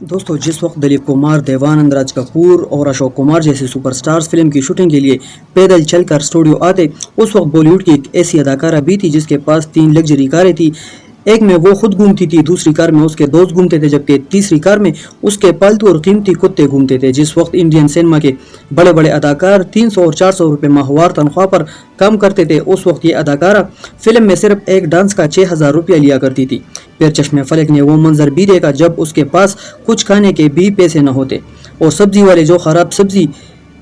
दोस्तों, जिस वक्त दिलीप कुमार, देवानंद, राज कपूर और अशोक कुमार जैसे सुपरस्टार्स फिल्म की शूटिंग के लिए पैदल चलकर स्टूडियो आते, उस वक्त बॉलीवुड की एक ऐसी अदाकारा भी थी जिसके पास 3 लग्जरी कारें थी। एक में वो खुद घूमती थी, दूसरी कार में उसके दोस्त घूमते थे, जबकि तीसरी कार में उसके पालतू और कीमती कुत्ते घूमते थे। जिस वक्त इंडियन सिनेमा के बड़े बड़े अदाकार 300 और 400 रुपये माहवार तनख्वाह पर काम करते थे, उस वक्त ये अदाकारा फिल्म में सिर्फ एक डांस का 6000 रुपया लिया करती थी। फिर चश्मे फलक ने वो मंजर भी देखा जब उसके पास कुछ खाने के भी पैसे न होते और सब्जी वाले जो खराब सब्जी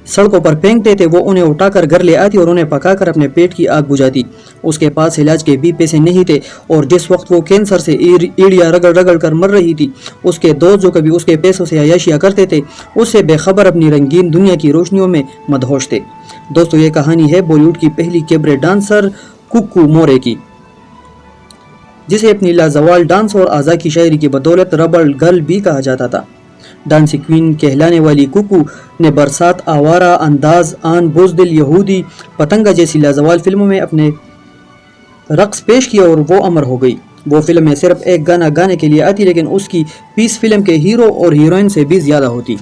सड़कों पर फेंकते थे वो उन्हें उठाकर घर ले आती और उन्हें पकाकर अपने पेट की आग बुझाती। उसके पास इलाज के भी पैसे नहीं थे और जिस वक्त वो कैंसर से एड़ियाँ रगड़ रगड़ कर मर रही थी, उसके दोस्त जो कभी उसके पैसों से अयाशियाँ करते थे, उससे बेखबर अपनी रंगीन दुनिया की रोशनियों में मदहोश थे। दोस्तों, ये कहानी है बॉलीवुड की पहली कैबरे डांसर कुक्कू मोरे की, जिसे अपनी लाजवाल डांस और आज़ा की शायरी की बदौलत रबड़ गर्ल भी कहा जाता था। डांसी क्वीन कहलाने वाली कुकू ने बरसात, आवारा, अंदाज, आन, बुज़दिल, यहूदी, पतंगा जैसी लाजवाल फिल्मों में अपने रक्स पेश किया और वो अमर हो गई। वो फिल्म में सिर्फ एक गाना गाने के लिए आती, लेकिन उसकी पीस फिल्म के हीरो और हीरोइन से भी ज़्यादा होती।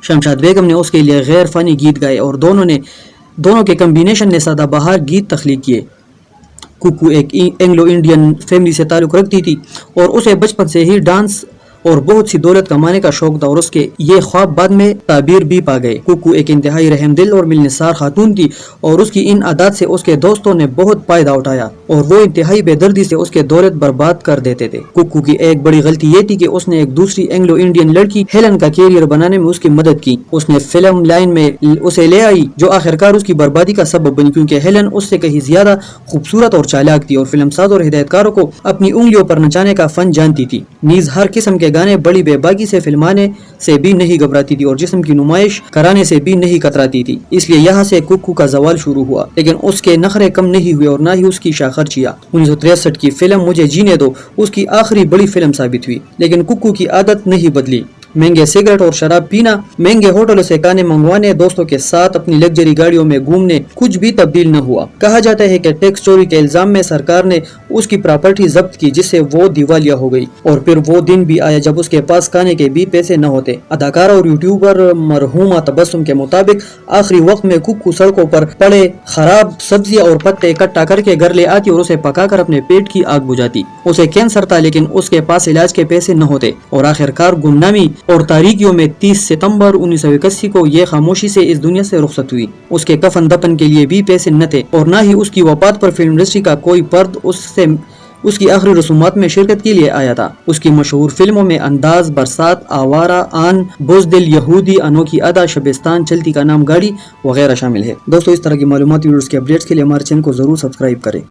शमशाद बेगम ने उसके लिए गैर फ़नी गीत गाए और दोनों के कम्बिनेशन ने सदाबहार गीत तख्लीक किए। कुकू एक एंग्लो इंडियन फैमिली से ताल्लुक़ रखती थी और उसे बचपन से ही डांस और बहुत सी दौलत कमाने का शौक था और उसके ये ख्वाब बाद में ताबीर भी पा गए। कुकू एक इंतहाई रहमदिल और मिलनसार खातून थी और उसकी इन आदत से उसके दोस्तों ने बहुत फायदा उठाया और वो इंतहाई बेदर्दी से उसके दौलत बर्बाद कर देते थे। कुकू की एक बड़ी गलती ये थी कि उसने एक दूसरी एंग्लो इंडियन लड़की हेलन का कैरियर बनाने में उसकी मदद की। उसने फिल्म लाइन में उसे ले आई जो आखिरकार उसकी बर्बादी का सबब बनी, क्योंकि हेलन उससे कहीं ज्यादा खूबसूरत और चालाक थी और फिल्म साज और हिदायतकारों को अपनी उंगलियों पर नचाने का फन जानती थी। नीज हर किस्म के गाने बड़ी बेबाकी से फिल्माने से भी नहीं घबराती थी और जिस्म की नुमाइश कराने से भी नहीं कतराती थी। इसलिए यहाँ से कुक्कू का जवाल शुरू हुआ, लेकिन उसके नखरे कम नहीं हुए और ना ही उसकी शाखर्चियाँ। 1963 की फिल्म मुझे जीने दो उसकी आखिरी बड़ी फिल्म साबित हुई, लेकिन कुक्कू की आदत नहीं बदली। महंगे सिगरेट और शराब पीना, महंगे होटलों से खाने मंगवाने, दोस्तों के साथ अपनी लग्जरी गाड़ियों में घूमने, कुछ भी तब्दील न हुआ। कहा जाता है कि टैक्स चोरी के इल्जाम में सरकार ने उसकी प्रॉपर्टी जब्त की, जिससे वो दिवालिया हो गई। और फिर वो दिन भी आया जब उसके पास खाने के भी पैसे न होते। अदाकारा और यूट्यूबर मरहूमा तबस्सुम के मुताबिक आखिरी वक्त में कुक्कू सड़कों पर पड़े खराब सब्जियां और पत्ते इकट्ठा करके घर ले आती और उसे पकाकर अपने पेट की आग बुझाती। उसे कैंसर था, लेकिन उसके पास इलाज के पैसे न होते और आखिरकार गुमनामी और तारीकियों में 30 सितंबर 1981 को ये खामोशी से इस दुनिया से रुखसत हुई। उसके कफन दफन के लिए भी पैसे न थे और न ही उसकी वफात पर फिल्म इंडस्ट्री का कोई फर्द उसकी आखिरी रसूमात में शिरकत के लिए आया था। उसकी मशहूर फिल्मों में अंदाज, बरसात, आवारा, आन, बुज़दिल, यहूदी, अनोखी अदा, शबिस्तान, चलती का नाम गाड़ी वगैरह शामिल है। दोस्तों, इस तरह की मालूमाती वीडियोस के अपडेट्स के लिए हमारे चैनल को जरूर सब्सक्राइब करें।